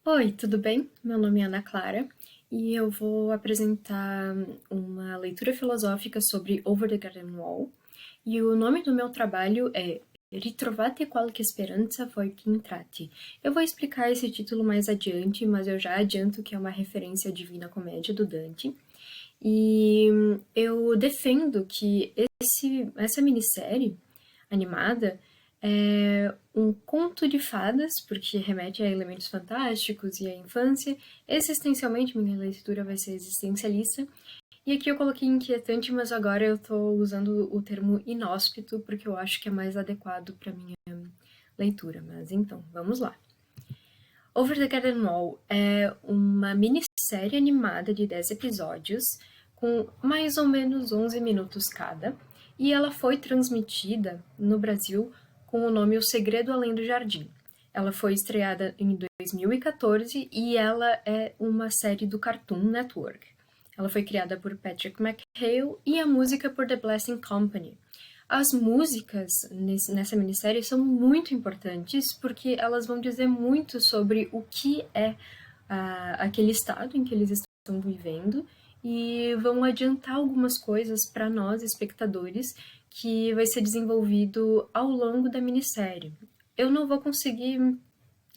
Oi, tudo bem? Meu nome é Ana Clara e eu vou apresentar uma leitura filosófica sobre Over the Garden Wall. E o nome do meu trabalho é Ritrovate qualche speranza voi che intrati. Eu vou explicar esse título mais adiante, mas eu já adianto que é uma referência à Divina Comédia do Dante. E eu defendo que essa minissérie animada é um conto de fadas, porque remete a elementos fantásticos e à infância. Existencialmente, minha leitura vai ser existencialista. E aqui eu coloquei inquietante, mas agora eu tô usando o termo inóspito, porque eu acho que é mais adequado para minha leitura. Mas então, vamos lá. Over the Garden Wall é uma minissérie animada de 10 episódios, com mais ou menos 11 minutos cada, e ela foi transmitida no Brasil com o nome O Segredo Além do Jardim. Ela foi estreada em 2014 e ela é uma série do Cartoon Network. Ela foi criada por Patrick McHale e a música por The Blessing Company. As músicas nessa minissérie são muito importantes porque elas vão dizer muito sobre o que é aquele estado em que eles estão vivendo e vão adiantar algumas coisas para nós, espectadores, que vai ser desenvolvido ao longo da minissérie. Eu não vou conseguir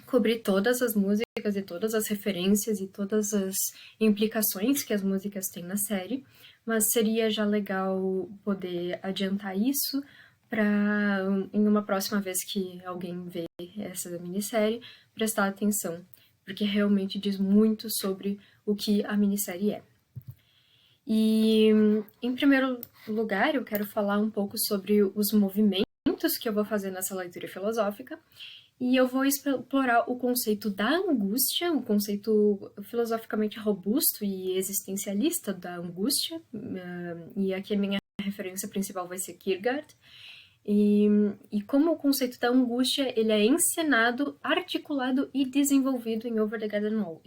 cobrir todas as músicas e todas as referências e todas as implicações que as músicas têm na série, mas seria já legal poder adiantar isso para, em uma próxima vez que alguém vê essa minissérie, prestar atenção, porque realmente diz muito sobre o que a minissérie é. E, em primeiro lugar, eu quero falar um pouco sobre os movimentos que eu vou fazer nessa leitura filosófica, e eu vou explorar o conceito da angústia, um conceito filosoficamente robusto e existencialista da angústia, e aqui a minha referência principal vai ser Kierkegaard, e como o conceito da angústia ele é encenado, articulado e desenvolvido em Over the Garden Wall.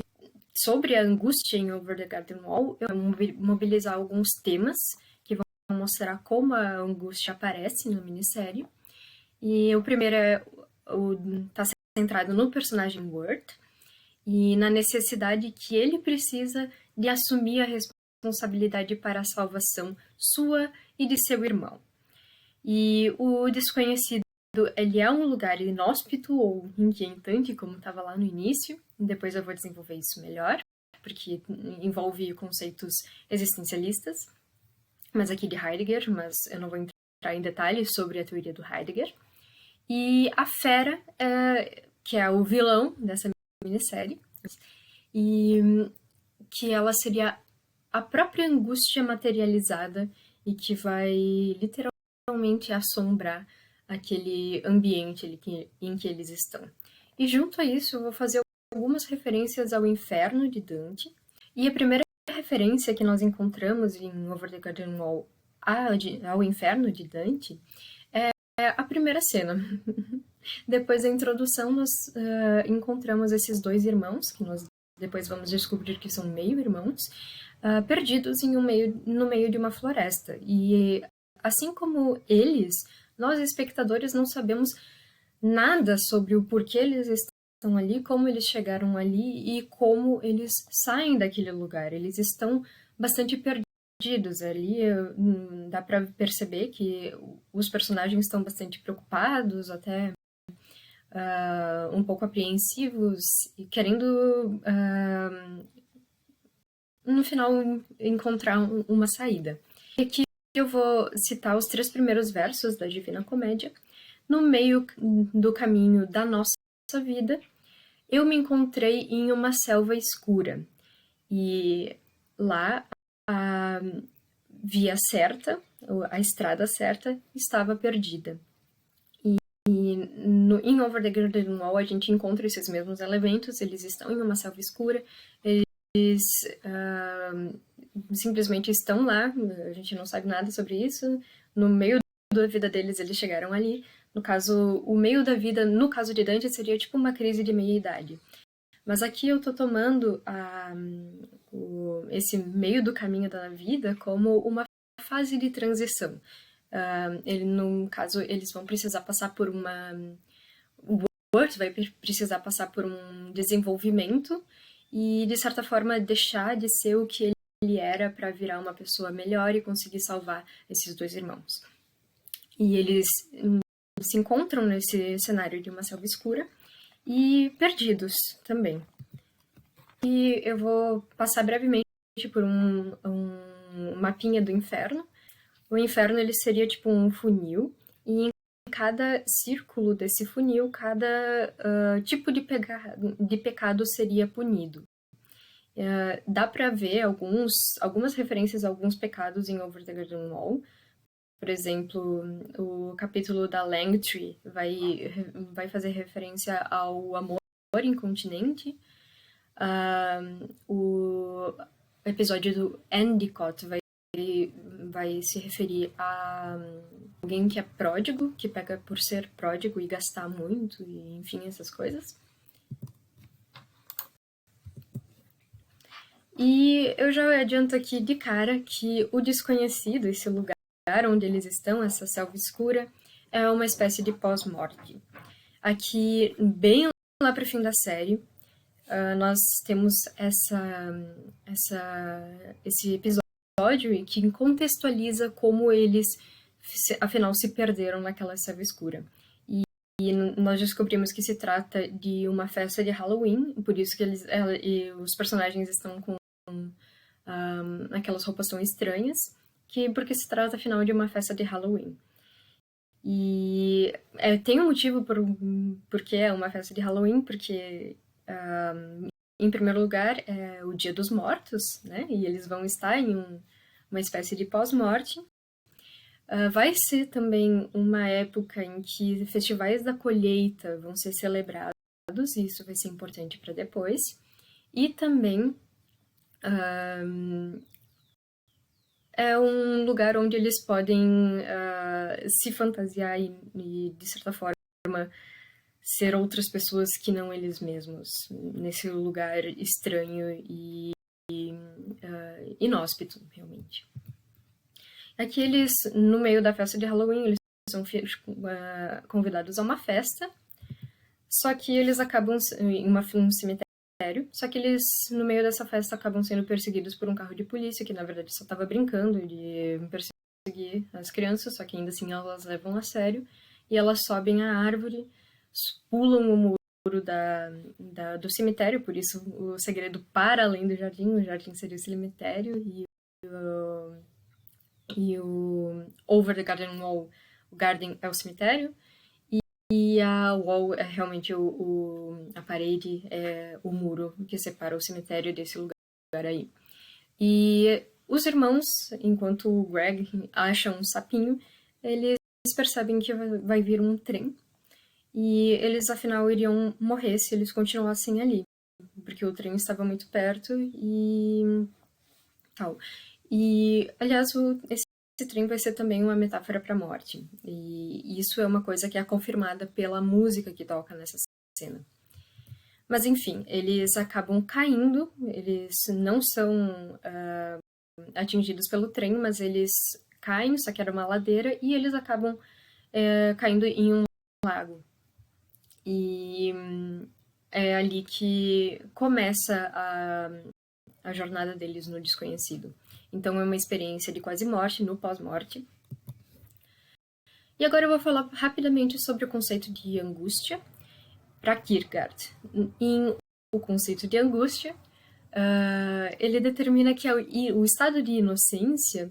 Sobre a angústia em Over the Garden Wall, eu vou mobilizar alguns temas que vão mostrar como a angústia aparece na minissérie. E o primeiro está centrado no personagem Word e na necessidade que ele precisa de assumir a responsabilidade para a salvação sua e de seu irmão. E o desconhecido, ele é um lugar inóspito ou inquietante, como estava lá no início. Depois eu vou desenvolver isso melhor, porque envolve conceitos existencialistas, mas aqui de Heidegger, mas eu não vou entrar em detalhes sobre a teoria do Heidegger. E a Fera, que é o vilão dessa minissérie, e que ela seria a própria angústia materializada e que vai literalmente assombrar aquele ambiente em que eles estão. E junto a isso, eu vou fazer algumas referências ao inferno de Dante. E a primeira referência que nós encontramos em Over the Garden Wall ao inferno de Dante é a primeira cena. Depois da introdução, nós encontramos esses dois irmãos, que nós depois vamos descobrir que são meio-irmãos, perdidos no meio de uma floresta. E assim como eles, nós espectadores não sabemos nada sobre o porquê eles estão ali, como eles chegaram ali e como eles saem daquele lugar. Eles estão bastante perdidos ali, dá para perceber que os personagens estão bastante preocupados, até um pouco apreensivos e querendo no final encontrar uma saída. E aqui eu vou citar os 3 primeiros versos da Divina Comédia. No meio do caminho da nossa vida, eu me encontrei em uma selva escura e lá a via certa, a estrada certa, estava perdida. Em Over the Garden Wall a gente encontra esses mesmos elementos, eles estão em uma selva escura, eles simplesmente estão lá, a gente não sabe nada sobre isso, no meio da vida deles eles chegaram ali. No caso, o meio da vida, no caso de Dante, seria tipo uma crise de meia-idade. Mas aqui eu tô tomando esse meio do caminho da vida como uma fase de transição. No caso, eles vão precisar passar por uma... vai precisar passar por um desenvolvimento e, de certa forma, deixar de ser o que ele era para virar uma pessoa melhor e conseguir salvar esses dois irmãos. E eles se encontram nesse cenário de uma selva escura e perdidos também. E eu vou passar brevemente por um mapinha do inferno. O inferno ele seria tipo um funil, e em cada círculo desse funil, cada tipo de pecado seria punido. Dá para ver algumas referências a alguns pecados em Over the Garden Wall. Por exemplo, o capítulo da Langtree vai fazer referência ao amor incontinente. O episódio do Endicott vai se referir a alguém que é pródigo, que pega por ser pródigo e gastar muito, e enfim, essas coisas. E eu já adianto aqui de cara que o desconhecido, esse lugar onde eles estão, essa selva escura, é uma espécie de pós-morte. Aqui, bem lá para o fim da série, nós temos esse episódio que contextualiza como eles, afinal, se perderam naquela selva escura. E nós descobrimos que se trata de uma festa de Halloween, por isso que os personagens estão com aquelas roupas tão estranhas, porque se trata, afinal, de uma festa de Halloween. E tem um motivo por que é uma festa de Halloween, porque, em primeiro lugar, é o Dia dos Mortos, né? E eles vão estar em uma espécie de pós-morte. Vai ser também uma época em que festivais da colheita vão ser celebrados, e isso vai ser importante para depois. E também é um lugar onde eles podem se fantasiar e, de certa forma, ser outras pessoas que não eles mesmos, nesse lugar estranho e inóspito, realmente. Aqui eles, no meio da festa de Halloween, eles são convidados a uma festa, só que eles acabam em um cemitério. Só que eles, no meio dessa festa, acabam sendo perseguidos por um carro de polícia, que na verdade só estava brincando de perseguir as crianças, só que ainda assim elas levam a sério. E elas sobem a árvore, pulam o muro do cemitério, por isso o segredo para além do jardim. O jardim seria o cemitério e o Over the Garden Wall, o Garden é o cemitério. E a wall é realmente a parede, é o muro que separa o cemitério desse lugar aí. E os irmãos, enquanto o Greg acha um sapinho, eles percebem que vai vir um trem. E eles, afinal, iriam morrer se eles continuassem ali, porque o trem estava muito perto e tal. E, aliás, esse trem vai ser também uma metáfora para a morte. E isso é uma coisa que é confirmada pela música que toca nessa cena. Mas, enfim, eles acabam caindo, eles não são atingidos pelo trem, mas eles caem, só que era uma ladeira, e eles acabam caindo em um lago. E é ali que começa a jornada deles no desconhecido. Então é uma experiência de quase morte no pós-morte. E agora eu vou falar rapidamente sobre o conceito de angústia para Kierkegaard. O conceito de angústia, ele determina que o estado de inocência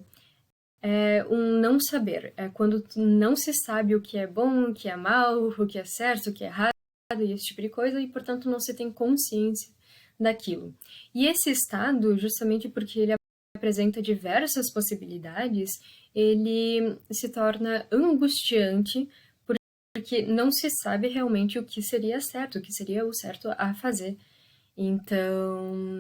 é um não saber. É quando não se sabe o que é bom, o que é mal, o que é certo, o que é errado, e esse tipo de coisa, e portanto não se tem consciência daquilo. E esse estado, justamente porque ele apresenta diversas possibilidades, ele se torna angustiante porque não se sabe realmente o que seria certo, o que seria o certo a fazer. Então,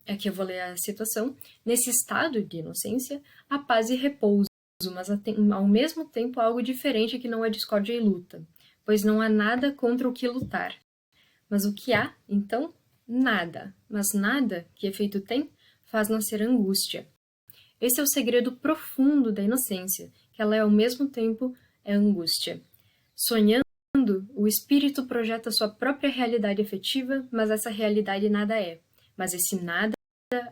aqui eu vou ler a citação. Nesse estado de inocência, há paz e repouso, mas ao mesmo tempo algo diferente que não é discórdia e luta, pois não há nada contra o que lutar. Mas o que há, então? Nada. Mas nada, que efeito tem, faz nascer angústia. Esse é o segredo profundo da inocência, que ela ao mesmo tempo é angústia. Sonhando, mundo, o espírito projeta sua própria realidade efetiva, mas essa realidade nada é. Mas esse nada,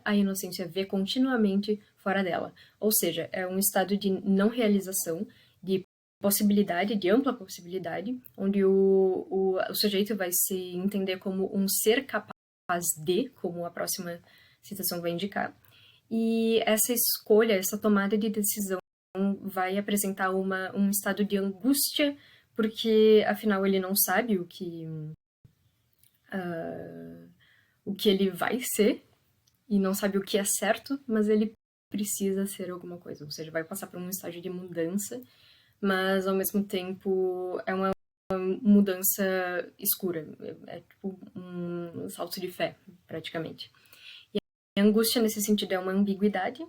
a inocência vê continuamente fora dela. Ou seja, é um estado de não realização, de possibilidade, de ampla possibilidade, onde o sujeito vai se entender como um ser capaz de, como a próxima citação vai indicar. E essa escolha, essa tomada de decisão vai apresentar um estado de angústia, porque afinal ele não sabe o que ele vai ser, e não sabe o que é certo, mas ele precisa ser alguma coisa, ou seja, vai passar por um estágio de mudança, mas ao mesmo tempo é uma mudança escura, é tipo um salto de fé, praticamente. E a angústia nesse sentido é uma ambiguidade.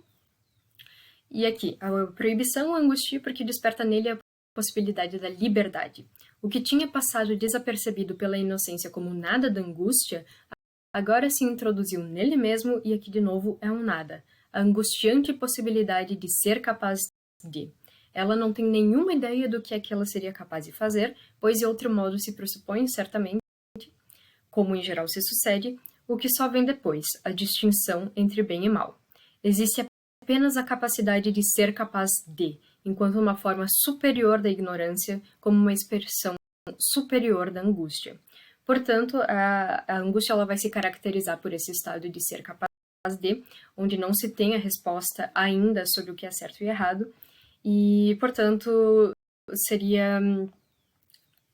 E aqui, a proibição angustia porque desperta nele a possibilidade da liberdade. O que tinha passado desapercebido pela inocência como nada da angústia, agora se introduziu nele mesmo e aqui de novo é um nada. A angustiante possibilidade de ser capaz de. Ela não tem nenhuma ideia do que é que ela seria capaz de fazer, pois de outro modo se pressupõe certamente, como em geral se sucede, o que só vem depois, a distinção entre bem e mal. Existe apenas a capacidade de ser capaz de, enquanto uma forma superior da ignorância, como uma expressão superior da angústia. Portanto, a angústia ela vai se caracterizar por esse estado de ser capaz de, onde não se tem a resposta ainda sobre o que é certo e errado, e, portanto, seria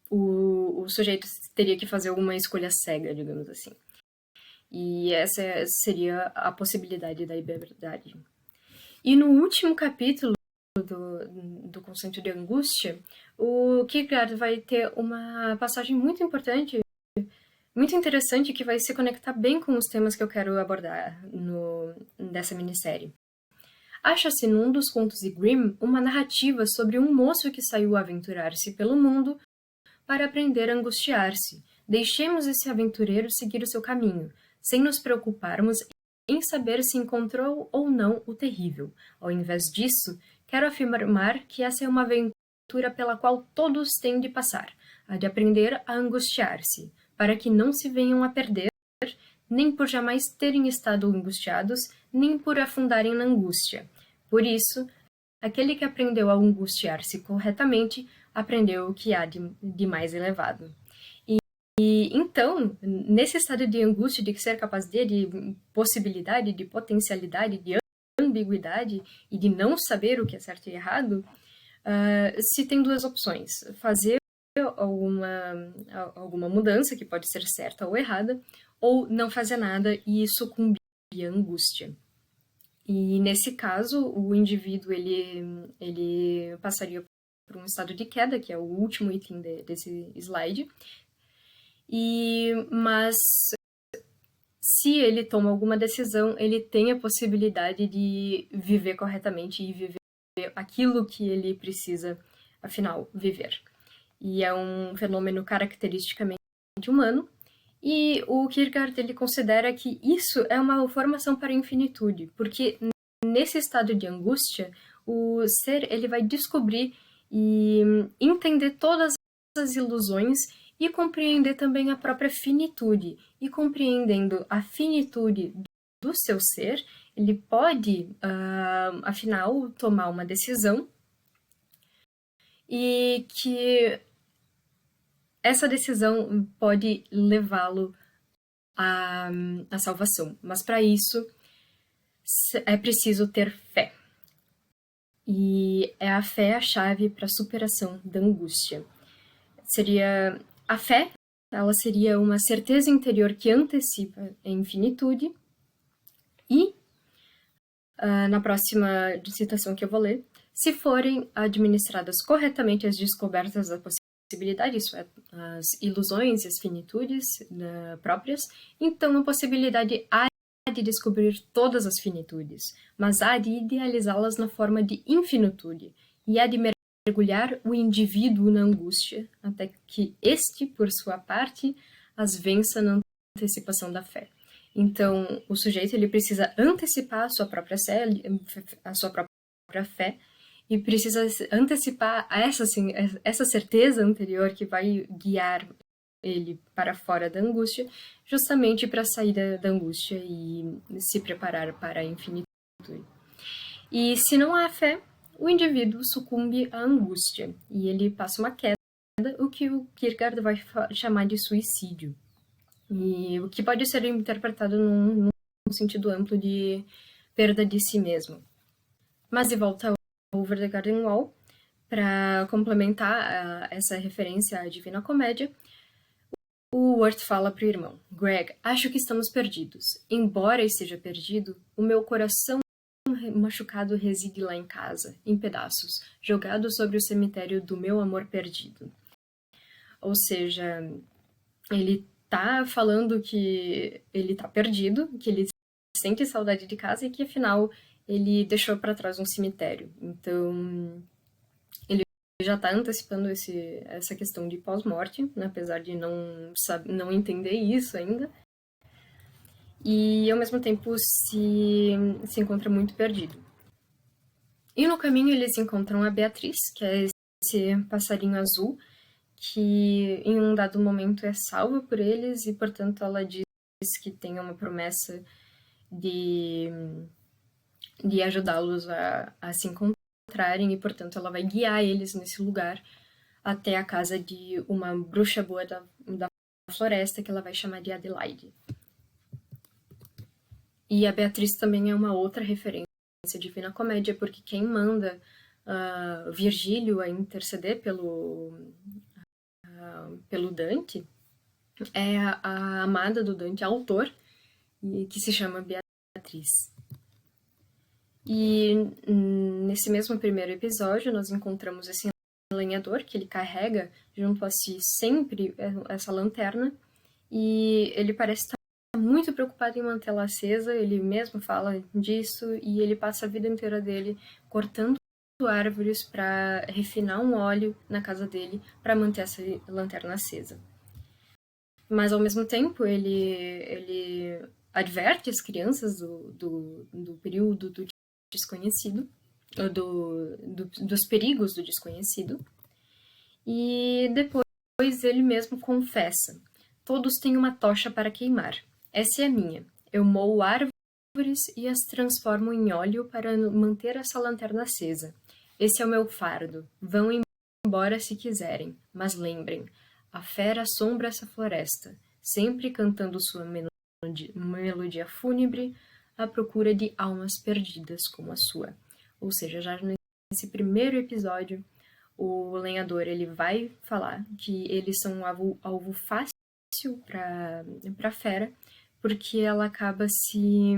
o sujeito teria que fazer uma escolha cega, digamos assim. E essa seria a possibilidade da liberdade. E no último capítulo do conceito de angústia, o Kierkegaard vai ter uma passagem muito importante, muito interessante, que vai se conectar bem com os temas que eu quero abordar nessa minissérie. Acha-se num dos contos de Grimm uma narrativa sobre um moço que saiu a aventurar-se pelo mundo para aprender a angustiar-se. Deixemos esse aventureiro seguir o seu caminho, sem nos preocuparmos em saber se encontrou ou não o terrível. Ao invés disso, quero afirmar que essa é uma aventura pela qual todos têm de passar, a de aprender a angustiar-se, para que não se venham a perder, nem por jamais terem estado angustiados, nem por afundarem na angústia. Por isso, aquele que aprendeu a angustiar-se corretamente, aprendeu o que há de mais elevado. E então, nesse estado de angústia, de ser capaz de possibilidade, de potencialidade, de ambiguidade e de não saber o que é certo e errado, se tem duas opções: fazer alguma mudança que pode ser certa ou errada, ou não fazer nada e sucumbir à angústia. E nesse caso, o indivíduo ele passaria por um estado de queda, que é o último item desse slide. Mas se ele toma alguma decisão, ele tem a possibilidade de viver corretamente e viver aquilo que ele precisa, afinal, viver. E é um fenômeno caracteristicamente humano. E o Kierkegaard ele considera que isso é uma formação para a infinitude, porque nesse estado de angústia, o ser ele vai descobrir e entender todas as ilusões e compreender também a própria finitude. E compreendendo a finitude do seu ser, ele pode, afinal, tomar uma decisão e que essa decisão pode levá-lo à salvação. Mas para isso é preciso ter fé. E é a fé a chave para a superação da angústia. Seria a fé, ela seria uma certeza interior que antecipa a infinitude. E, na próxima citação que eu vou ler, se forem administradas corretamente as descobertas da possibilidade, isso é, as ilusões e as finitudes próprias, então a possibilidade há de descobrir todas as finitudes, mas há de idealizá-las na forma de infinitude, e há de mergulhar o indivíduo na angústia, até que este, por sua parte, as vença na antecipação da fé. Então, o sujeito ele precisa antecipar a sua própria fé e precisa antecipar essa certeza anterior que vai guiar ele para fora da angústia, justamente para sair da angústia e se preparar para a infinitude. E se não há fé, o indivíduo sucumbe à angústia e ele passa uma queda, o que o Kierkegaard vai chamar de suicídio. E o que pode ser interpretado num sentido amplo de perda de si mesmo. Mas de volta ao Over the Garden Wall, para complementar essa referência à Divina Comédia, o Worth fala para o irmão: Greg, acho que estamos perdidos. Embora esteja perdido, o meu coração machucado reside lá em casa, em pedaços, jogado sobre o cemitério do meu amor perdido. Ou seja, ele tá falando que ele tá perdido, que ele sente saudade de casa e que afinal ele deixou para trás um cemitério. Então, ele já tá antecipando essa questão de pós-morte, né, apesar de não entender isso ainda. E ao mesmo tempo se encontra muito perdido. E no caminho eles encontram a Beatriz, que é esse passarinho azul, que em um dado momento é salva por eles e, portanto, ela diz que tem uma promessa de ajudá-los a se encontrarem e, portanto, ela vai guiar eles nesse lugar até a casa de uma bruxa boa da floresta que ela vai chamar de Adelaide. E a Beatriz também é uma outra referência à Divina Comédia, porque quem manda Virgílio a interceder pelo Dante é a amada do Dante, a autor, que se chama Beatriz. E nesse mesmo primeiro episódio nós encontramos esse lenhador que ele carrega junto a si sempre essa lanterna e ele parece estar muito preocupado em mantê-la acesa, ele mesmo fala disso e ele passa a vida inteira dele cortando árvores para refinar um óleo na casa dele para manter essa lanterna acesa. Mas ao mesmo tempo ele adverte as crianças do período do desconhecido, dos perigos do desconhecido, e depois ele mesmo confessa: todos têm uma tocha para queimar, essa é a minha, eu moo árvores e as transformo em óleo para manter essa lanterna acesa, esse é o meu fardo, vão embora se quiserem, mas lembrem, a fera assombra essa floresta, sempre cantando sua melodia fúnebre à procura de almas perdidas como a sua. Ou seja, já nesse primeiro episódio, o lenhador ele vai falar que eles são um alvo fácil para a fera, porque ela acaba se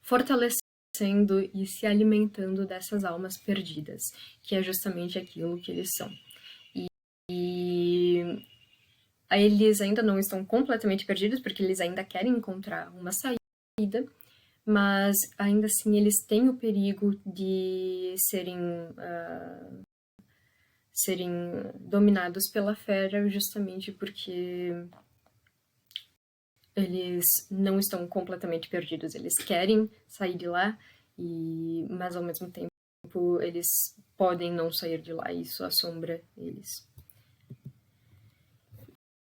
fortalecendo e se alimentando dessas almas perdidas, que é justamente aquilo que eles são. E eles ainda não estão completamente perdidos, porque eles ainda querem encontrar uma saída, mas ainda assim eles têm o perigo de serem dominados pela fera, justamente porque eles não estão completamente perdidos, eles querem sair de lá, mas ao mesmo tempo eles podem não sair de lá e isso assombra eles.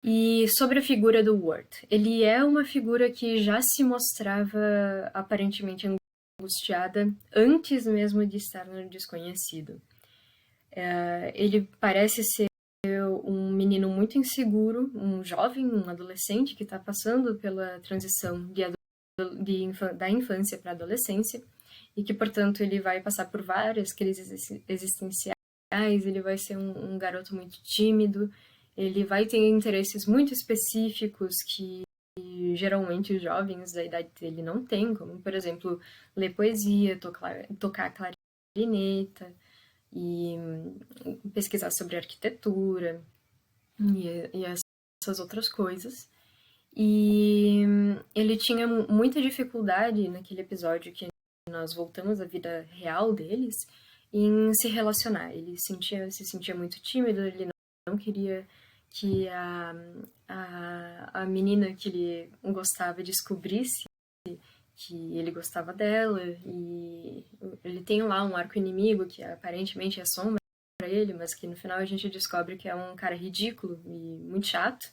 E sobre a figura do Worth, ele é uma figura que já se mostrava aparentemente angustiada antes mesmo de estar no desconhecido. Ele parece ser um menino muito inseguro, um jovem, um adolescente que está passando pela transição da infância para a adolescência e que, portanto, ele vai passar por várias crises existenciais, ele vai ser um garoto muito tímido, ele vai ter interesses muito específicos que geralmente os jovens da idade dele não têm, como, por exemplo, ler poesia, tocar clarineta e pesquisar sobre arquitetura e essas outras coisas. E ele tinha muita dificuldade naquele episódio que nós voltamos à vida real deles em se relacionar. Ele se sentia muito tímido, ele não queria que a menina que ele gostava descobrisse que ele gostava dela, e ele tem lá um arco-inimigo que aparentemente é sombra pra ele, mas que no final a gente descobre que é um cara ridículo e muito chato.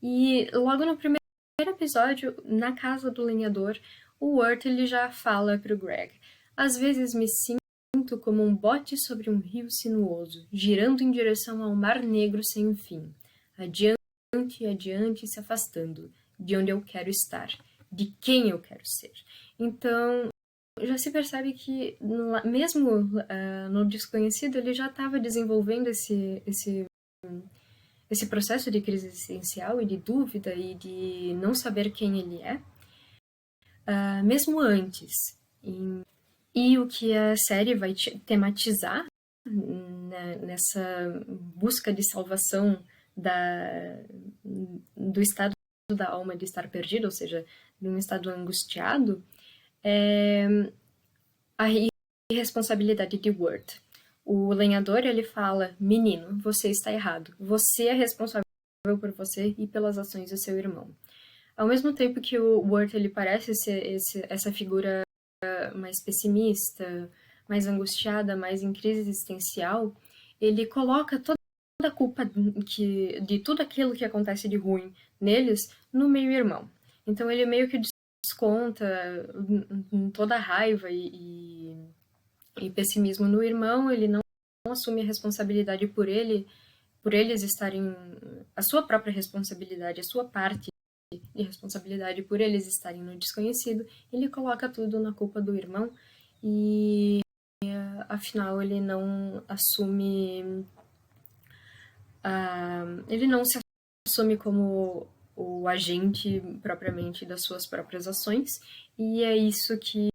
E logo no primeiro episódio, na casa do lenhador, o Wirt ele já fala pro Greg: às vezes me sinto como um bote sobre um rio sinuoso, girando em direção ao mar negro sem fim, adiante e adiante, se afastando de onde eu quero estar, de quem eu quero ser. Então, já se percebe que, mesmo no Desconhecido, ele já estava desenvolvendo esse processo de crise existencial e de dúvida e de não saber quem ele é, mesmo antes. E o que a série vai tematizar, né, nessa busca de salvação do estado da alma de estar perdido, ou seja, de um estado angustiado, é a irresponsabilidade de Wirt. O lenhador, ele fala: menino, você está errado. Você é responsável por você e pelas ações do seu irmão. Ao mesmo tempo que o Wirt, ele parece ser essa figura mais pessimista, mais angustiada, mais em crise existencial, ele coloca toda a culpa de tudo aquilo que acontece de ruim neles no meio-irmão. Então ele meio que desconta toda a raiva e pessimismo no irmão, ele não assume a responsabilidade por eles estarem, a sua própria responsabilidade, a sua parte de responsabilidade por eles estarem no desconhecido, ele coloca tudo na culpa do irmão e afinal ele não assume, ele não se assume como o agente propriamente das suas próprias ações, e é isso que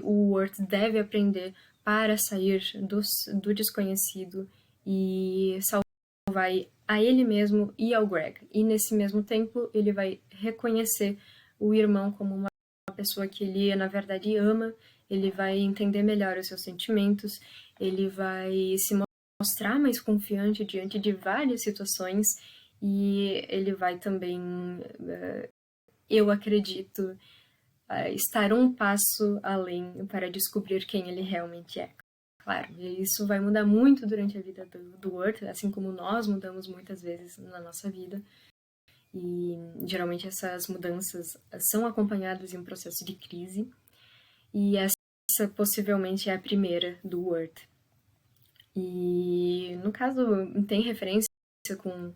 o Wirt deve aprender para sair do desconhecido e salvar a ele mesmo e ao Greg. E nesse mesmo tempo ele vai reconhecer o irmão como uma pessoa que ele na verdade ama, ele vai entender melhor os seus sentimentos, ele vai se mostrar mais confiante diante de várias situações e ele vai também, eu acredito, estar um passo além para descobrir quem ele realmente é. Claro, e isso vai mudar muito durante a vida do Wirt, assim como nós mudamos muitas vezes na nossa vida. E geralmente essas mudanças são acompanhadas de um processo de crise. E essa possivelmente é a primeira do Wirt. E no caso tem referência com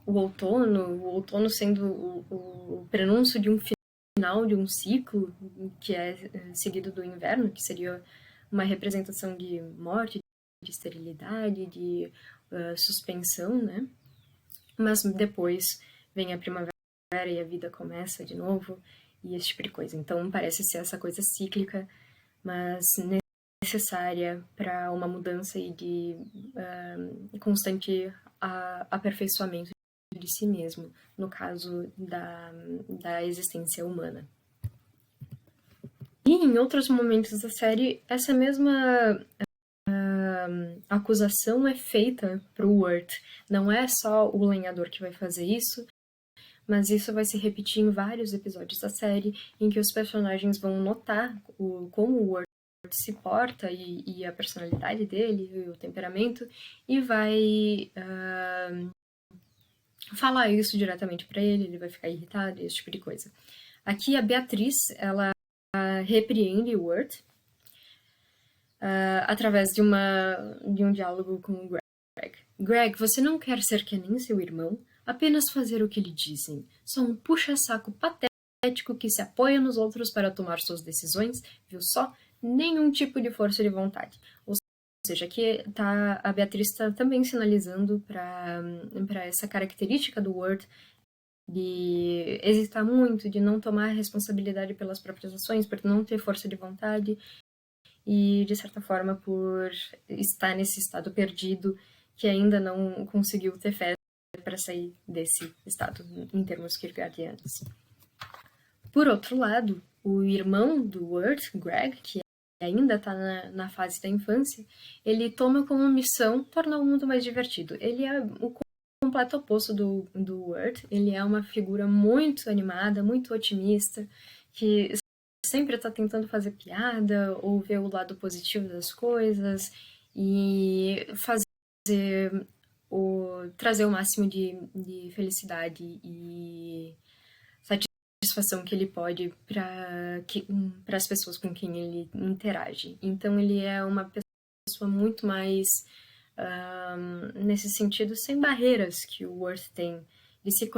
o outono sendo o prenúncio de um final de um ciclo que é seguido do inverno, que seria uma representação de morte, de esterilidade, de suspensão, né? Mas depois vem a primavera e a vida começa de novo e esse tipo de coisa. Então parece ser essa coisa cíclica, mas necessária para uma mudança e de constante aperfeiçoamento de si mesmo, no caso da existência humana. E em outros momentos da série, essa mesma acusação é feita para o Wirt. Não é só o lenhador que vai fazer isso, mas isso vai se repetir em vários episódios da série, em que os personagens vão notar como o Wirt se porta e a personalidade dele, e o temperamento, e vai falar isso diretamente para ele vai ficar irritado, esse tipo de coisa. Aqui a Beatriz, ela repreende o Wirt através de um diálogo com o Greg. Greg, você não quer ser que nem seu irmão? Apenas fazer o que lhe dizem. Só um puxa-saco patético que se apoia nos outros para tomar suas decisões, viu só? Nenhum tipo de força de vontade. Ou seja, aqui a Beatriz está também sinalizando para essa característica do Wirt de hesitar muito, de não tomar responsabilidade pelas próprias ações, por não ter força de vontade e, de certa forma, por estar nesse estado perdido que ainda não conseguiu ter fé para sair desse estado, em termos kierkegaardianos. Por outro lado, o irmão do Wirt, Greg, que ainda está na fase da infância, ele toma como missão tornar o mundo mais divertido. Ele é o completo oposto do Wirt, ele é uma figura muito animada, muito otimista, que sempre tá tentando fazer piada ou ver o lado positivo das coisas e trazer o máximo de felicidade e satisfação que ele pode para as pessoas com quem ele interage. Então ele é uma pessoa muito mais, nesse sentido, sem barreiras que o Worth tem, de se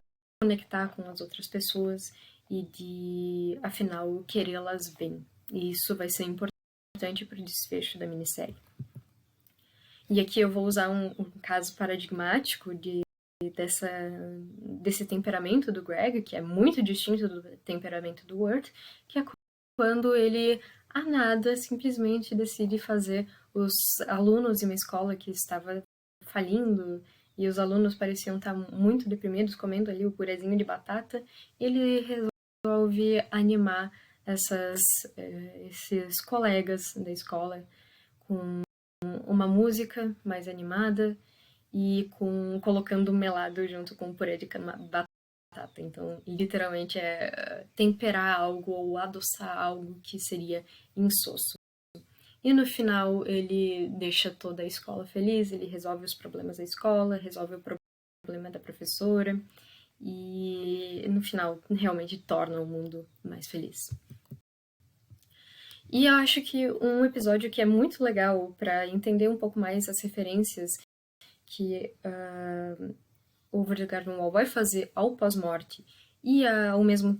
conectar com as outras pessoas e de, afinal, querê-las bem. E isso vai ser importante para o desfecho da minissérie. E aqui eu vou usar um caso paradigmático desse temperamento do Greg, que é muito distinto do temperamento do Worth, que é quando ele, a nada, simplesmente decide fazer os alunos em uma escola que estava falindo e os alunos pareciam estar muito deprimidos, comendo ali o purezinho de batata, ele resolve animar esses colegas da escola com uma música mais animada e colocando melado junto com o purê de batata. Então, literalmente é temperar algo ou adoçar algo que seria insosso. E no final ele deixa toda a escola feliz, ele resolve os problemas da escola, resolve o problema da professora e no final realmente torna o mundo mais feliz. E eu acho que um episódio que é muito legal para entender um pouco mais as referências que Over the Garden Wall vai fazer ao pós-morte e ao mesmo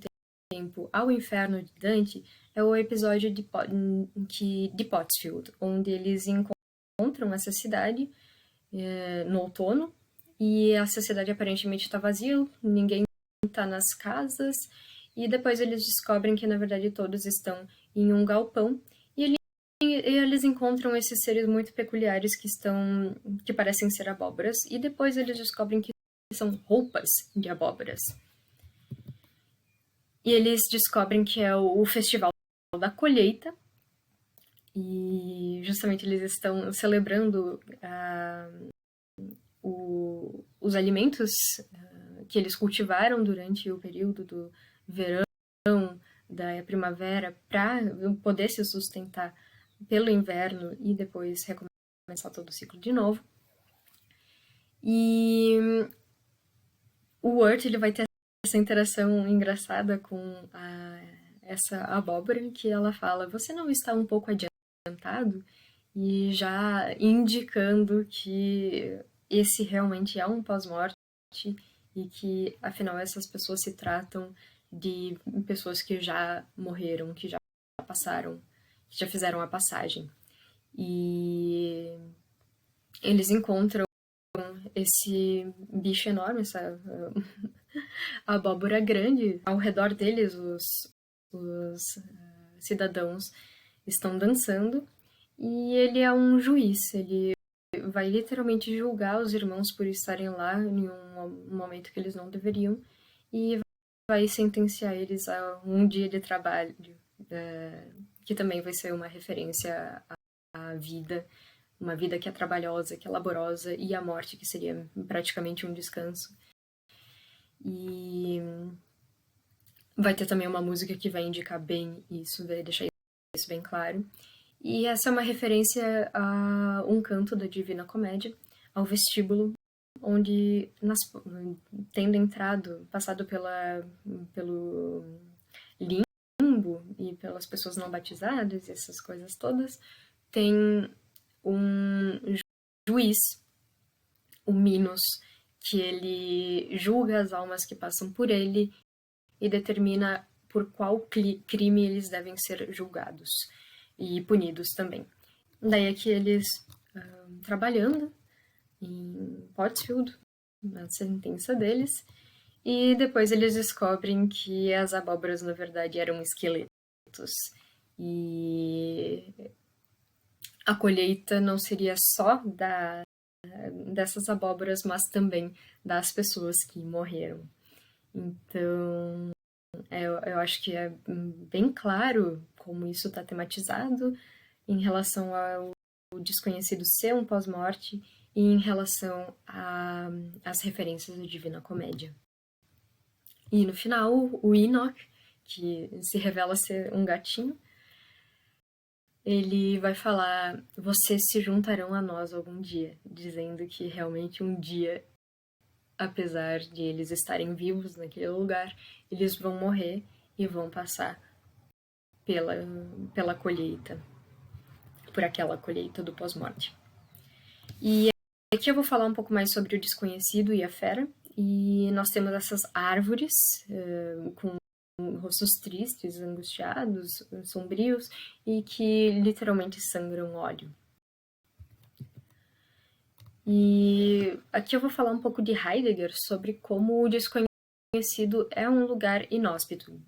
tempo ao inferno de Dante é o episódio de Pottsfield, onde eles encontram essa cidade no outono e a cidade aparentemente está vazia, ninguém está nas casas e depois eles descobrem que na verdade todos estão em um galpão e eles encontram esses seres muito peculiares que parecem ser abóboras e depois eles descobrem que são roupas de abóboras. E eles descobrem que é o festival da colheita e justamente eles estão celebrando os alimentos que eles cultivaram durante o período do verão, da primavera, para poder se sustentar pelo inverno e depois recomeçar todo o ciclo de novo. E o Worth ele vai ter essa interação engraçada com essa abóbora que ela fala: você não está um pouco adiantado? E já indicando que esse realmente é um pós-morte e que, afinal, essas pessoas se tratam de pessoas que já morreram, que já passaram, que já fizeram a passagem. E eles encontram esse bicho enorme, essa abóbora grande. Ao redor deles, os cidadãos estão dançando e ele é um juiz. Ele vai literalmente julgar os irmãos por estarem lá em um momento que eles não deveriam e vai sentenciar eles a um dia de trabalho, que também vai ser uma referência à vida, uma vida que é trabalhosa, que é laborosa, e a morte, que seria praticamente um descanso. E vai ter também uma música que vai indicar bem isso, vai deixar isso bem claro. E essa é uma referência a um canto da Divina Comédia, ao vestíbulo, onde tendo entrado, passado pelo limbo e pelas pessoas não batizadas e essas coisas todas, tem um juiz, o Minos, que ele julga as almas que passam por ele e determina por qual crime eles devem ser julgados e punidos também. Daí aqui eles trabalhando em Pottsfield, na sentença deles, e depois eles descobrem que as abóboras na verdade eram esqueletos e a colheita não seria só dessas abóboras, mas também das pessoas que morreram. Então, eu acho que é bem claro como isso está tematizado em relação ao desconhecido ser um pós-morte e em relação às referências da Divina Comédia. E no final, o Enoch, que se revela ser um gatinho, ele vai falar: vocês se juntarão a nós algum dia, dizendo que realmente um dia, apesar de eles estarem vivos naquele lugar, eles vão morrer e vão passar pela colheita, por aquela colheita do pós-morte. E aqui eu vou falar um pouco mais sobre o desconhecido e a fera. E nós temos essas árvores com rostos tristes, angustiados, sombrios, e que literalmente sangram óleo. E aqui eu vou falar um pouco de Heidegger sobre como o desconhecido é um lugar inóspito.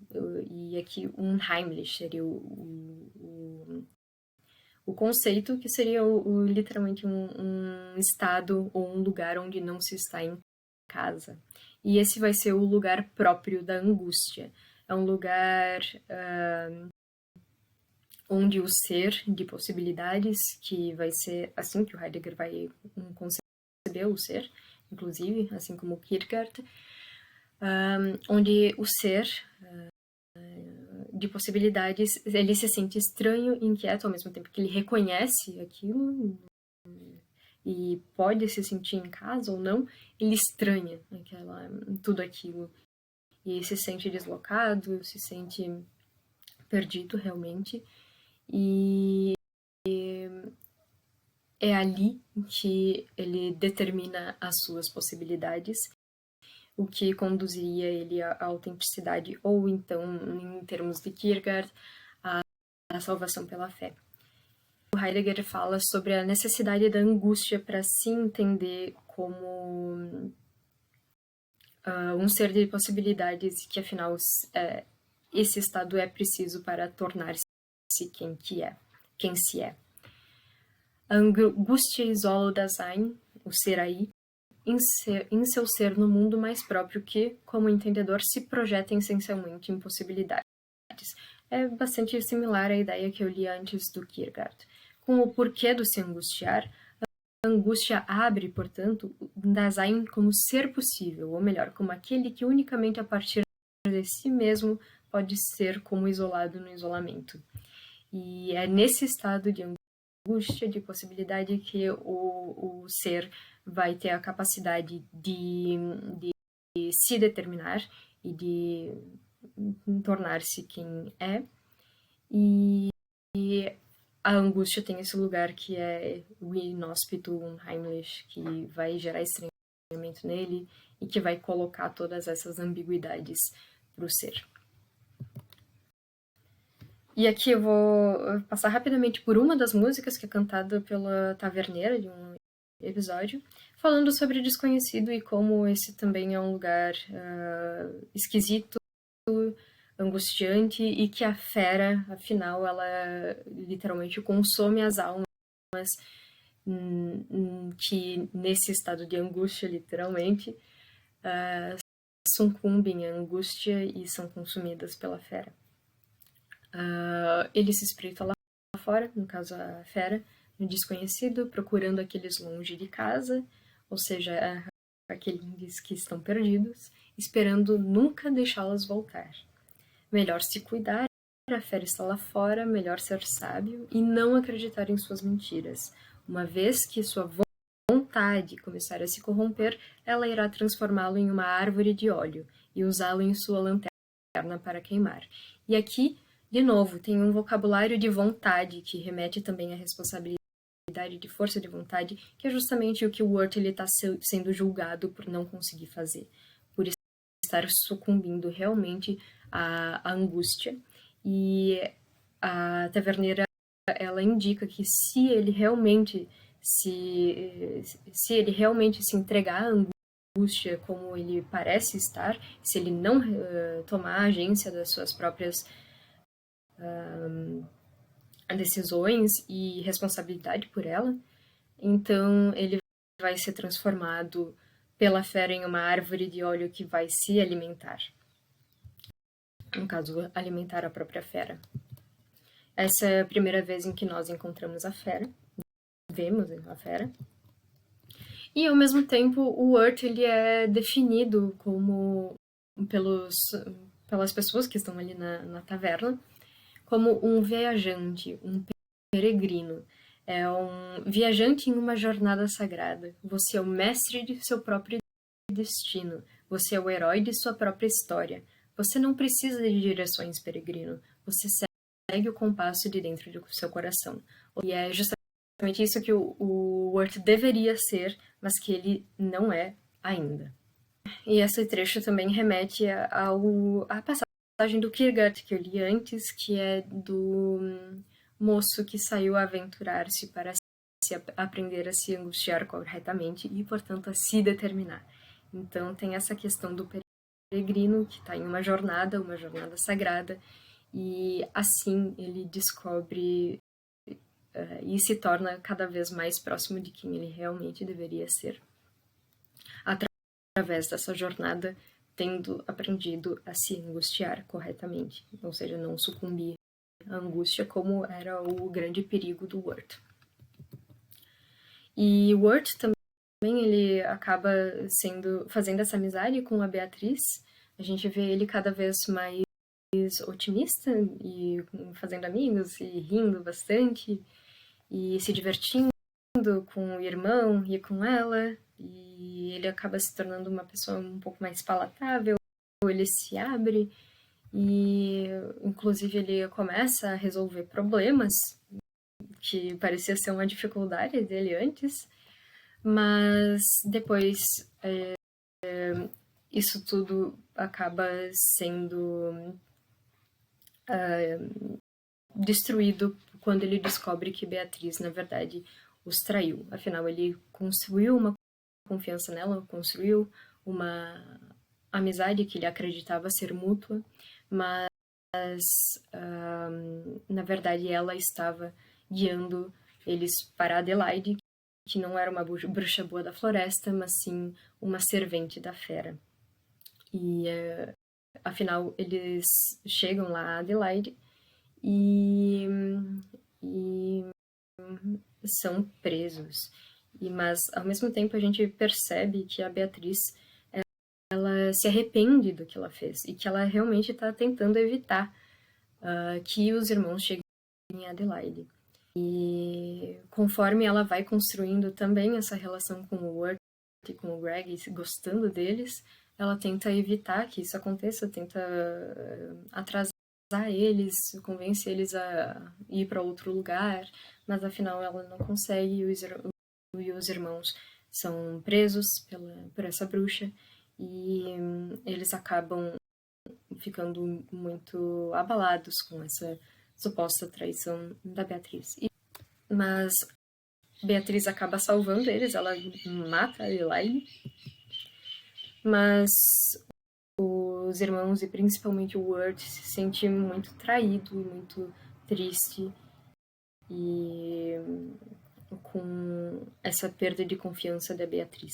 E aqui Unheimlich seria o conceito, que seria literalmente um estado ou um lugar onde não se está em casa. E esse vai ser o lugar próprio da angústia. É um lugar onde o ser de possibilidades, que vai ser assim que o Heidegger vai conceber o ser, inclusive, assim como o Kierkegaard, onde o ser de possibilidades, ele se sente estranho e inquieto ao mesmo tempo que ele reconhece aquilo e pode se sentir em casa ou não, ele estranha tudo aquilo e se sente deslocado, se sente perdido realmente, e é ali que ele determina as suas possibilidades, o que conduziria ele à autenticidade, ou então, em termos de Kierkegaard, à salvação pela fé. O Heidegger fala sobre a necessidade da angústia para se entender como um ser de possibilidades, que afinal esse estado é preciso para tornar-se quem se é. A angústia isola o Dasein, o ser aí, em seu ser no mundo mais próprio que, como entendedor, se projeta essencialmente em possibilidades. É bastante similar à ideia que eu li antes do Kierkegaard. Com o porquê do se angustiar, a angústia abre, portanto, o Dasein como ser possível, ou melhor, como aquele que unicamente a partir de si mesmo pode ser como isolado no isolamento. E é nesse estado de angústia, de possibilidade, que o ser vai ter a capacidade de se determinar e de tornar-se quem é. E a angústia tem esse lugar que é o inóspito, Unheimlich, que vai gerar estranhamento nele e que vai colocar todas essas ambiguidades para o ser. E aqui eu vou passar rapidamente por uma das músicas que é cantada pela taverneira de um episódio, falando sobre o desconhecido e como esse também é um lugar esquisito, angustiante, e que a fera, afinal, ela literalmente consome as almas que nesse estado de angústia, literalmente, sucumbem à angústia e são consumidas pela fera. Ele se espreita lá fora, no caso a fera, no desconhecido, procurando aqueles longe de casa, ou seja, aqueles que estão perdidos, esperando nunca deixá-los voltar. Melhor se cuidar, a fera está lá fora, melhor ser sábio e não acreditar em suas mentiras. Uma vez que sua vontade começar a se corromper, ela irá transformá-lo em uma árvore de óleo e usá-lo em sua lanterna para queimar. E aqui, de novo, tem um vocabulário de vontade que remete também à responsabilidade de força de vontade, que é justamente o que o Wirth está sendo julgado por não conseguir fazer, por estar sucumbindo realmente à angústia. E a taverneira, ela indica que se ele realmente se entregar à angústia como ele parece estar, se ele não tomar a agência das suas próprias decisões e responsabilidade por ela, então ele vai ser transformado pela fera em uma árvore de óleo que vai se alimentar. No caso, alimentar a própria fera. Essa é a primeira vez em que nós encontramos a fera, vemos a fera. E, ao mesmo tempo, o Wirth ele é definido como pelas pessoas que estão ali na taverna, como um viajante, um peregrino. É um viajante em uma jornada sagrada. Você é o mestre de seu próprio destino. Você é o herói de sua própria história. Você não precisa de direções, peregrino. Você segue o compasso de dentro do seu coração. E é justamente isso que o Wort deveria ser, mas que ele não é ainda. E esse trecho também remete à passagem do Kierkegaard que eu li antes, que é do moço que saiu a aventurar-se para aprender a se angustiar corretamente e, portanto, a se determinar. Então tem essa questão do peregrino que está em uma jornada sagrada, e assim ele descobre e se torna cada vez mais próximo de quem ele realmente deveria ser. Através dessa jornada, tendo aprendido a se angustiar corretamente, ou seja, não sucumbir à angústia, como era o grande perigo do Wort. E o Wort também ele acaba fazendo essa amizade com a Beatriz. A gente vê ele cada vez mais otimista e fazendo amigos e rindo bastante e se divertindo com o irmão e com ela, e ele acaba se tornando uma pessoa um pouco mais palatável, ele se abre e inclusive ele começa a resolver problemas que parecia ser uma dificuldade dele antes, mas depois isso tudo acaba sendo destruído quando ele descobre que Beatriz, na verdade, os traiu. Afinal, ele construiu uma confiança nela, construiu uma amizade que ele acreditava ser mútua, mas na verdade ela estava guiando eles para Adelaide, que não era uma bruxa boa da floresta, mas sim uma servente da fera. E afinal eles chegam lá a Adelaide e são presos. Mas ao mesmo tempo a gente percebe que a Beatriz ela se arrepende do que ela fez e que ela realmente está tentando evitar que os irmãos cheguem em Adelaide. E conforme ela vai construindo também essa relação com o Wort e com o Greg, gostando deles, ela tenta evitar que isso aconteça, tenta atrasar eles, convence eles a ir para outro lugar, mas afinal ela não consegue e os irmãos são presos por essa bruxa e eles acabam ficando muito abalados com essa suposta traição da Beatriz. Mas Beatriz acaba salvando eles, ela mata a Adelaide, mas os irmãos e principalmente o Wort se sente muito traído, muito triste e com essa perda de confiança da Beatriz.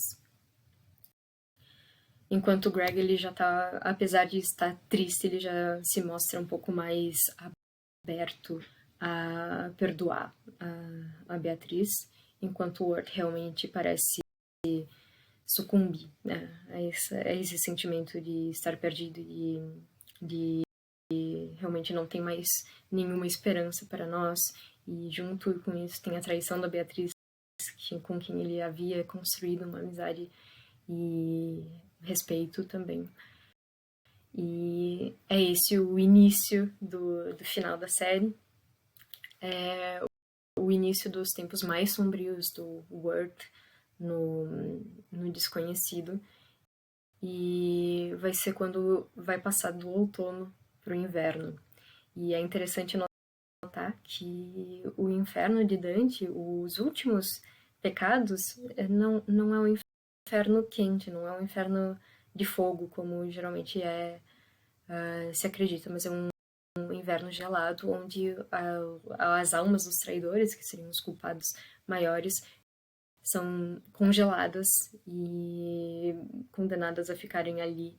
Enquanto o Greg, ele já tá, apesar de estar triste, ele já se mostra um pouco mais aberto a perdoar a Beatriz, enquanto o Wort realmente parece sucumbir, né, a esse sentimento de estar perdido e de realmente não tem mais nenhuma esperança para nós, e junto com isso tem a traição da Beatriz, com quem ele havia construído uma amizade e respeito também. E é esse o início do final da série. É o início dos tempos mais sombrios do Wort no desconhecido. E vai ser quando vai passar do outono para o inverno. E é interessante notar que o inferno de Dante, os últimos pecados, não é um inferno quente, não é um inferno de fogo, como geralmente se acredita, mas é um inverno gelado, onde as almas dos traidores, que seriam os culpados maiores, são congeladas e condenadas a ficarem ali,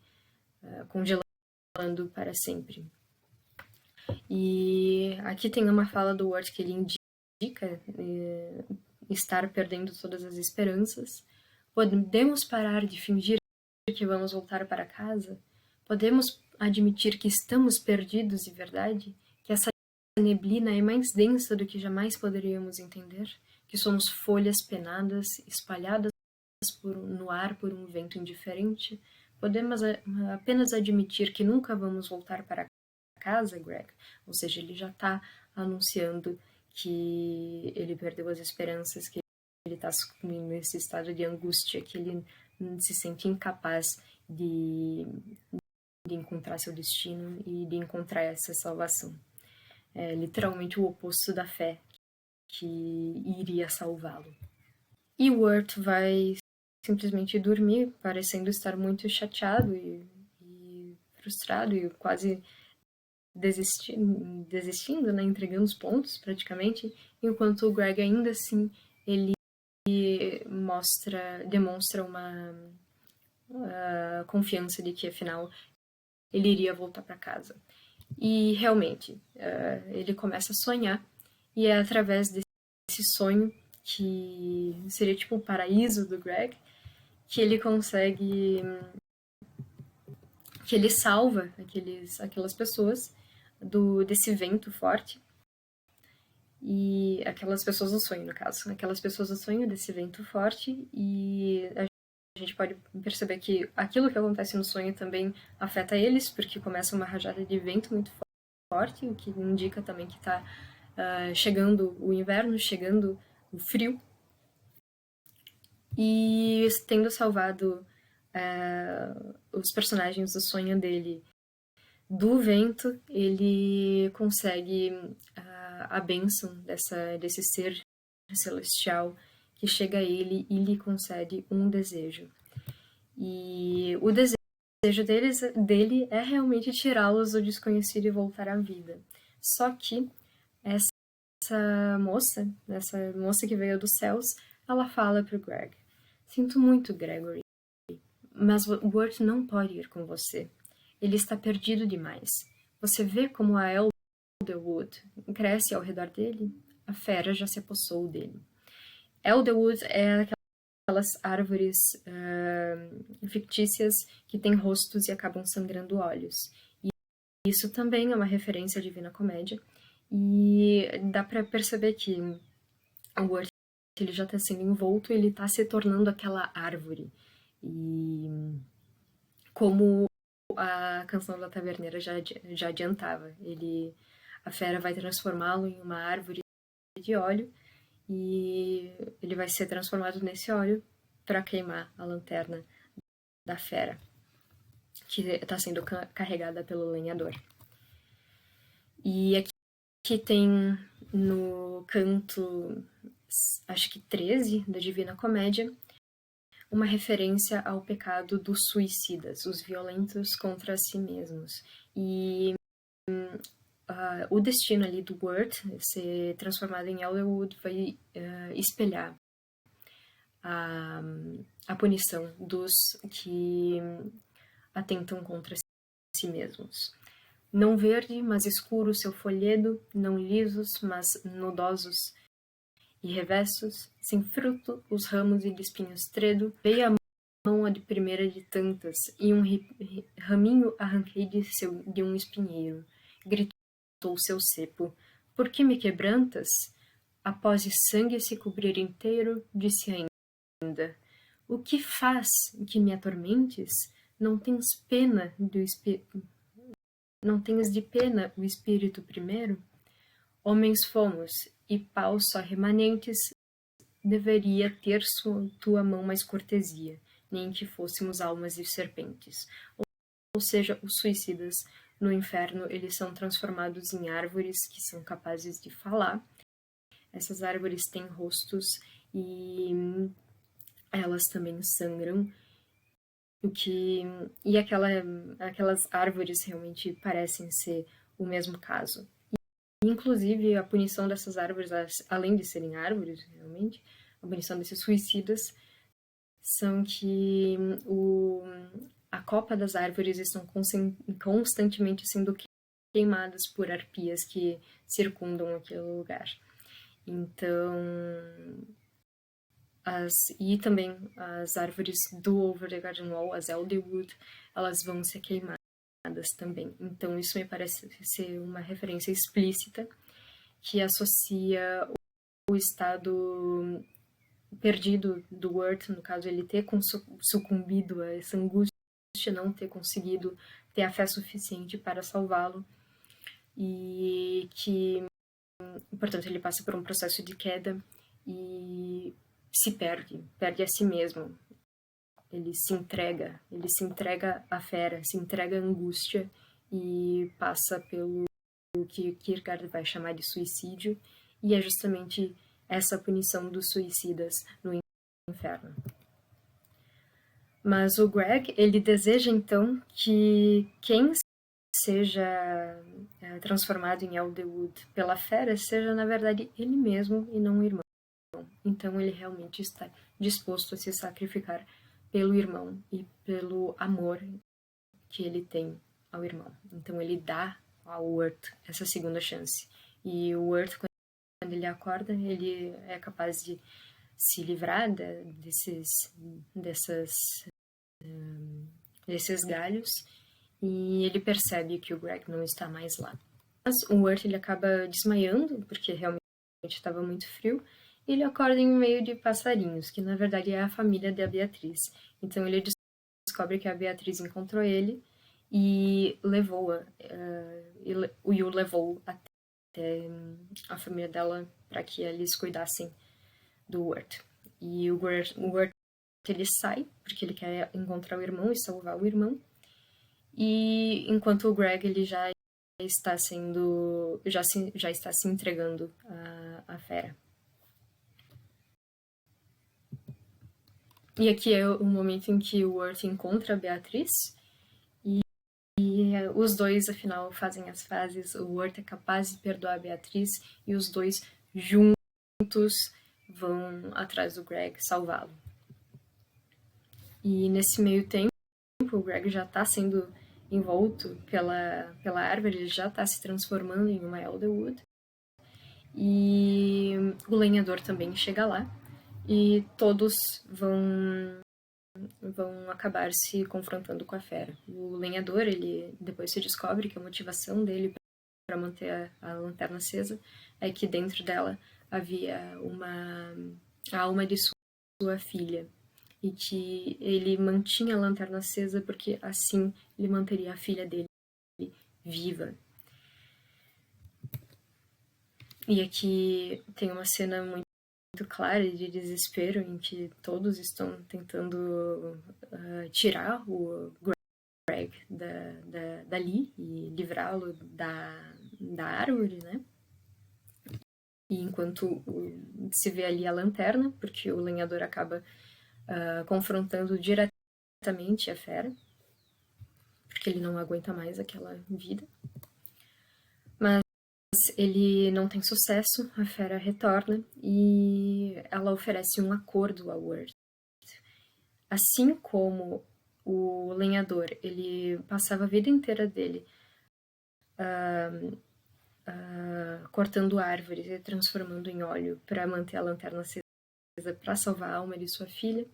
congelando para sempre. E aqui tem uma fala do Wort que ele indica estar perdendo todas as esperanças. Podemos parar de fingir que vamos voltar para casa? Podemos admitir que estamos perdidos de verdade, que essa neblina é mais densa do que jamais poderíamos entender, que somos folhas penadas, espalhadas no ar por um vento indiferente? Podemos apenas admitir que nunca vamos voltar para casa, Greg? Ou seja, ele já está anunciando que ele perdeu as esperanças, que ele está sucumbindo nesse estado de angústia, que ele se sente incapaz de encontrar seu destino e de encontrar essa salvação. É literalmente o oposto da fé que iria salvá-lo. E Wirt vai simplesmente dormir, parecendo estar muito chateado e frustrado e quase desistindo, né, entregando os pontos praticamente, enquanto o Greg ainda assim ele demonstra uma confiança de que afinal ele iria voltar para casa. E realmente ele começa a sonhar, e é através desse sonho, que seria tipo o paraíso do Greg, que ele consegue, que ele salva aquelas pessoas desse vento forte. E aquelas pessoas do sonho, no caso. Aquelas pessoas do sonho desse vento forte, e a gente pode perceber que aquilo que acontece no sonho também afeta eles, porque começa uma rajada de vento muito forte, o que indica também que está chegando o inverno, chegando o frio. E tendo salvado os personagens do sonho dele do vento, ele consegue a bênção desse ser celestial que chega a ele e lhe concede um desejo. E o desejo dele é realmente tirá-los do desconhecido e voltar à vida. Só que essa moça que veio dos céus, ela fala pro Greg: sinto muito, Gregory, mas o Wirt não pode ir com você. Ele está perdido demais. Você vê como a Elderwood cresce ao redor dele? A fera já se apossou dele. Elderwood é aquelas árvores fictícias que têm rostos e acabam sangrando olhos. E isso também é uma referência à Divina Comédia. E dá para perceber que o Wirt, ele já está sendo envolto, ele está se tornando aquela árvore. E como a canção da Taverneira já adiantava, a fera vai transformá-lo em uma árvore de óleo, e ele vai ser transformado nesse óleo para queimar a lanterna da fera, que está sendo carregada pelo lenhador. E aqui tem no canto, acho que 13 da Divina Comédia, uma referência ao pecado dos suicidas, os violentos contra si mesmos. E o destino ali do Wirt, ser transformado em Elderwood, vai espelhar a punição dos que atentam contra si mesmos. Não verde, mas escuro seu folhedo, não lisos, mas nodosos e revessos, sem fruto, os ramos e de espinhos tredo, veio a mão a de primeira de tantas, e um raminho arranquei de um espinheiro. Gritou seu cepo: por que me quebrantas? Após de sangue se cobrir inteiro, disse ainda: o que faz que me atormentes? Não tens pena não tens de pena o espírito primeiro? Homens fomos, e paus só remanentes, deveria ter tua mão mais cortesia, nem que fôssemos almas de serpentes. Ou seja, os suicidas no inferno, eles são transformados em árvores que são capazes de falar. Essas árvores têm rostos e elas também sangram. E aquelas árvores realmente parecem ser o mesmo caso. Inclusive, a punição dessas árvores, além de serem árvores, realmente, a punição desses suicidas são que a copa das árvores estão constantemente sendo queimadas por arpias que circundam aquele lugar. Então, e também as árvores do Over the Garden Wall, as Elderwood, elas vão ser queimadas. também. Então isso me parece ser uma referência explícita que associa o estado perdido do Wirt, no caso ele ter sucumbido a essa angústia, não ter conseguido ter a fé suficiente para salvá-lo, e que, portanto, ele passa por um processo de queda e se perde a si mesmo. Ele se entrega à fera, se entrega à angústia e passa pelo que Kierkegaard vai chamar de suicídio, e é justamente essa punição dos suicidas no inferno. Mas o Greg, ele deseja então que quem seja transformado em Elderwood pela fera seja, na verdade, ele mesmo e não o irmão. Então ele realmente está disposto a se sacrificar pelo irmão e pelo amor que ele tem ao irmão. Então ele dá ao Wirt essa segunda chance. E o Wirt, quando ele acorda, ele é capaz de se livrar desses galhos, e ele percebe que o Greg não está mais lá. Mas o Wirt, ele acaba desmaiando, porque realmente estava muito frio, e ele acorda em meio de passarinhos, que na verdade é a família da Beatriz. Então ele descobre que a Beatriz encontrou ele e o levou até a família dela para que eles cuidassem do Wirt. E o Wirt ele sai porque ele quer encontrar o irmão e salvar o irmão. E enquanto o Greg ele já está se entregando à fera. E aqui é o momento em que o Wirt encontra a Beatriz, e os dois, afinal, fazem as fases. O Wirt é capaz de perdoar a Beatriz, e os dois juntos vão atrás do Greg salvá-lo. E nesse meio tempo, o Greg já está sendo envolto pela árvore, ele já está se transformando em uma Elderwood. E o lenhador também chega lá, e todos vão acabar se confrontando com a fera. O lenhador, ele depois se descobre que a motivação dele para manter a lanterna acesa é que dentro dela havia a alma de sua filha, e que ele mantinha a lanterna acesa porque assim ele manteria a filha dele viva. E aqui tem uma cena muito clara de desespero em que todos estão tentando tirar o Greg dali e livrá-lo da árvore, né? E enquanto se vê ali a lanterna, porque o lenhador acaba confrontando diretamente a fera, porque ele não aguenta mais aquela vida. Mas ele não tem sucesso, a fera retorna e ela oferece um acordo ao Wirt. Assim como o lenhador, ele passava a vida inteira dele cortando árvores e transformando em óleo para manter a lanterna acesa para salvar a alma de sua filha,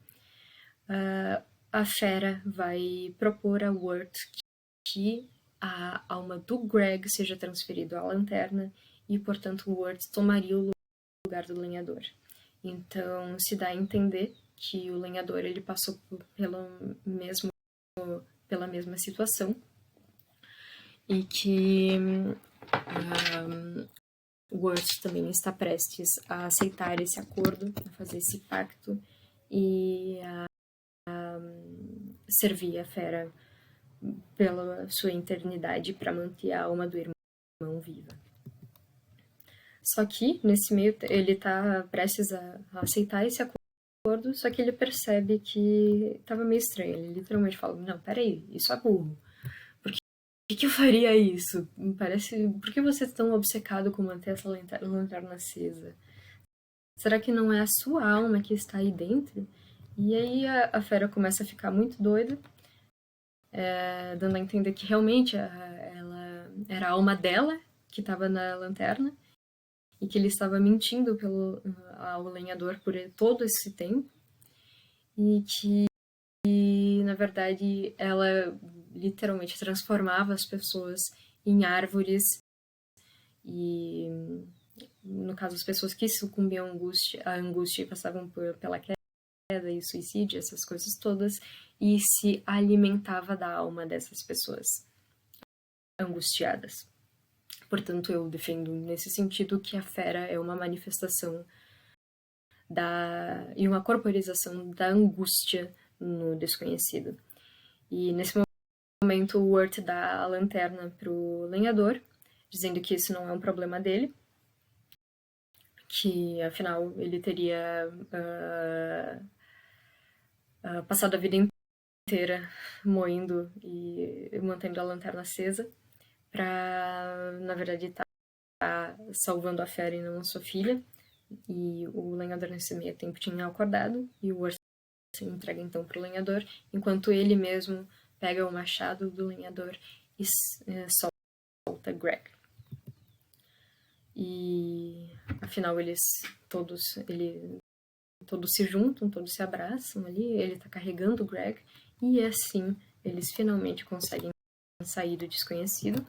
a fera vai propor a Wirt que a alma do Greg seja transferida à lanterna e, portanto, o Wirt tomaria o lugar do lenhador. Então, se dá a entender que o lenhador ele passou pela mesma situação e que o Wirt também está prestes a aceitar esse acordo, a fazer esse pacto e a servir a fera pela sua eternidade para manter a alma do irmão viva. Só que, nesse meio, ele está prestes a aceitar esse acordo, só que ele percebe que estava meio estranho. Ele literalmente fala, não, peraí, isso é burro. Por que eu faria isso? Por que você é tão obcecado com manter essa lanterna acesa? Será que não é a sua alma que está aí dentro? E aí a fera começa a ficar muito doida, dando a entender que realmente ela era a alma dela que estava na lanterna e que ele estava mentindo ao lenhador por todo esse tempo, e que, na verdade, ela literalmente transformava as pessoas em árvores e, no caso, as pessoas que sucumbiam à angústia e passavam pela queda e suicídio, essas coisas todas, e se alimentava da alma dessas pessoas angustiadas. Portanto, eu defendo nesse sentido que a fera é uma manifestação e uma corporização da angústia no desconhecido. E nesse momento o Wirt dá a lanterna pro lenhador, dizendo que isso não é um problema dele, que afinal ele teria passado a vida inteira moendo e mantendo a lanterna acesa para, na verdade, estar salvando a fera e não a sua filha. E o lenhador nesse meio tempo tinha acordado e o Wirt se entrega então pro lenhador, enquanto ele mesmo pega o machado do lenhador e solta Greg. E afinal todos se juntam, todos se abraçam ali, ele tá carregando o Greg, e assim eles finalmente conseguem sair do desconhecido.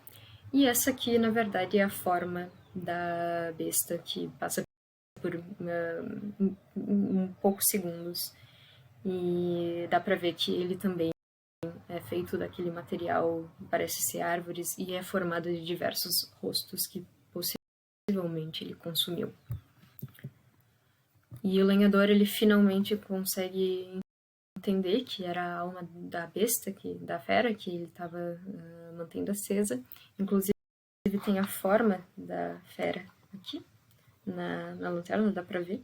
E essa aqui, na verdade, é a forma da besta, que passa por poucos segundos, e dá pra ver que ele também é feito daquele material, parece ser árvores, e é formado de diversos rostos que possivelmente ele consumiu. E o lenhador, ele finalmente consegue entender que era a alma da besta, da fera, que ele estava mantendo acesa. Inclusive tem a forma da fera aqui, na lanterna, dá pra ver.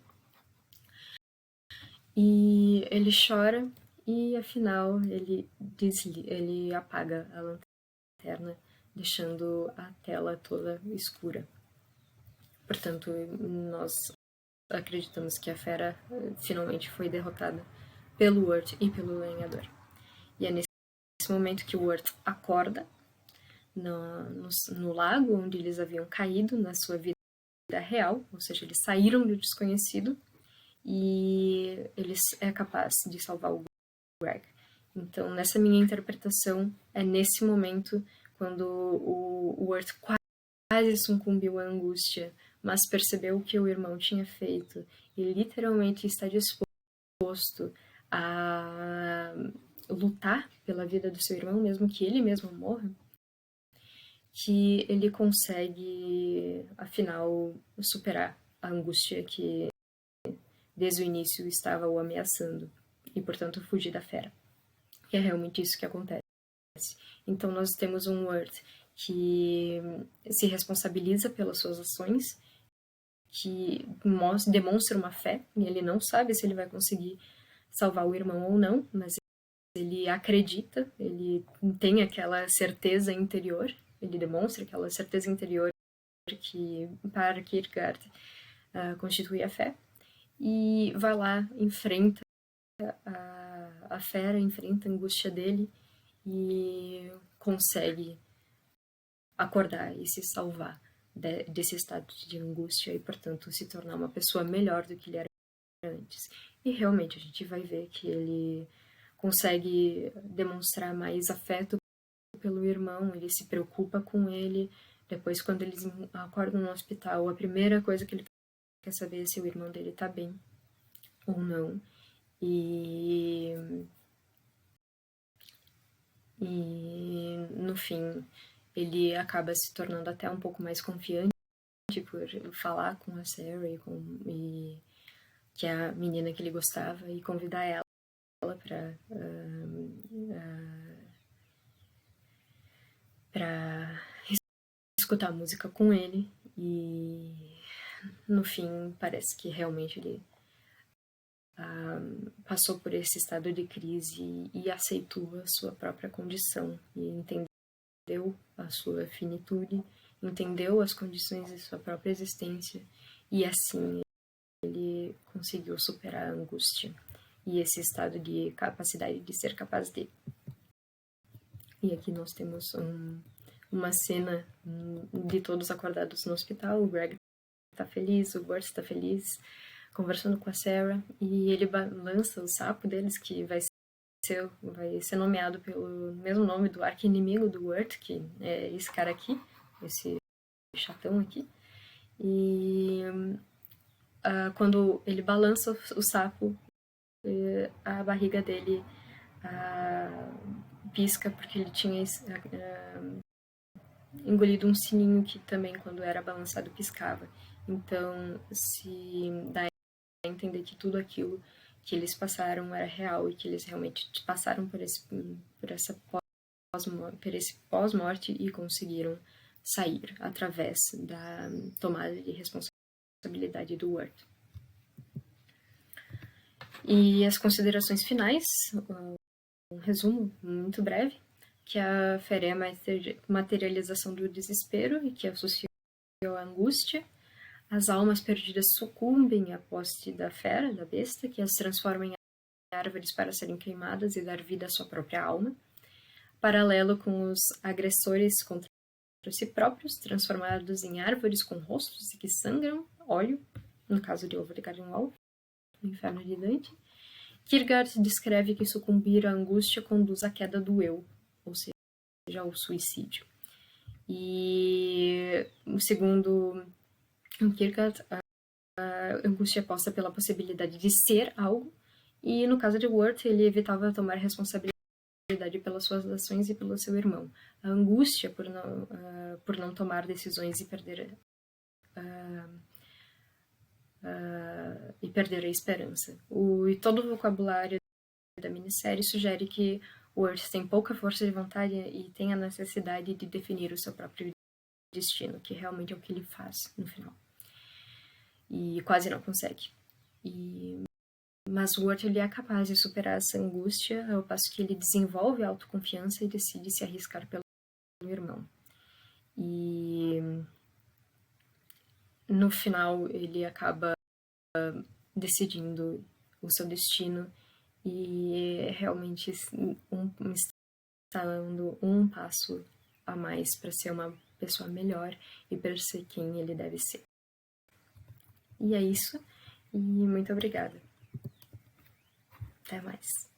E ele chora e, afinal, ele apaga a lanterna, deixando a tela toda escura. Portanto, nós acreditamos que a fera finalmente foi derrotada pelo Wirt e pelo lenhador. E é nesse momento que o Wirt acorda no lago onde eles haviam caído na sua vida real, ou seja, eles saíram do desconhecido e ele é capaz de salvar o Greg. Então, nessa minha interpretação, é nesse momento quando o Wirt quase sucumbiu à angústia, mas percebeu o que o irmão tinha feito e literalmente está disposto a lutar pela vida do seu irmão, mesmo que ele mesmo morra, que ele consegue, afinal, superar a angústia que desde o início estava o ameaçando e, portanto, fugir da fera. E é realmente isso que acontece. Então, nós temos um Wirt que se responsabiliza pelas suas ações, que demonstra uma fé, e ele não sabe se ele vai conseguir salvar o irmão ou não, mas ele acredita, ele tem aquela certeza interior, ele demonstra aquela certeza interior que, para Kierkegaard, constitui a fé, e vai lá, enfrenta a fera, enfrenta a angústia dele e consegue acordar e se salvar desse estado de angústia e, portanto, se tornar uma pessoa melhor do que ele era antes. E realmente a gente vai ver que ele consegue demonstrar mais afeto pelo irmão, ele se preocupa com ele. Depois, quando eles acordam no hospital, a primeira coisa que ele quer saber é se o irmão dele tá bem ou não. E no fim, ele acaba se tornando até um pouco mais confiante por falar com a Sarah e que é a menina que ele gostava, e convidar ela para escutar música com ele. E no fim parece que realmente ele passou por esse estado de crise e aceitou a sua própria condição e entendeu a sua finitude, entendeu as condições de sua própria existência, e assim ele conseguiu superar a angústia e esse estado de capacidade de ser capaz de. E aqui nós temos uma cena de todos acordados no hospital. O Greg tá feliz, o Wirt tá feliz, conversando com a Sarah, e ele lança o sapo deles, que vai vai ser nomeado pelo mesmo nome do arqui-inimigo do Wirt, que é esse cara aqui, esse chatão aqui. E quando ele balança o saco, a barriga dele pisca, porque ele tinha engolido um sininho que também, quando era balançado, piscava. Então, se dá a entender que tudo aquilo que eles passaram era real e que eles realmente passaram por esse pós-morte e conseguiram sair através da tomada de responsabilidade do Wirt. E as considerações finais, um resumo muito breve, que a fera é a materialização do desespero e que associa a angústia. As almas perdidas sucumbem à posse da fera, da besta, que as transforma em árvores para serem queimadas e dar vida à sua própria alma. Paralelo com os agressores contra si próprios, transformados em árvores com rostos e que sangram óleo, no caso de Over the Garden Wall, no Inferno de Dante. Kierkegaard descreve que sucumbir à angústia conduz à queda do eu, ou seja, ao suicídio. E, segundo Kierkegaard, a angústia é posta pela possibilidade de ser algo, e no caso de Wirt, ele evitava tomar responsabilidade pelas suas ações e pelo seu irmão. A angústia por não tomar decisões e perder a esperança. E todo o vocabulário da minissérie sugere que Wirt tem pouca força de vontade e tem a necessidade de definir o seu próprio destino, que realmente é o que ele faz no final. E quase não consegue. Mas o Wirt, ele é capaz de superar essa angústia, ao passo que ele desenvolve a autoconfiança e decide se arriscar pelo irmão. E no final ele acaba decidindo o seu destino e realmente está dando um passo a mais para ser uma pessoa melhor e para ser quem ele deve ser. E é isso, e muito obrigada. Até mais.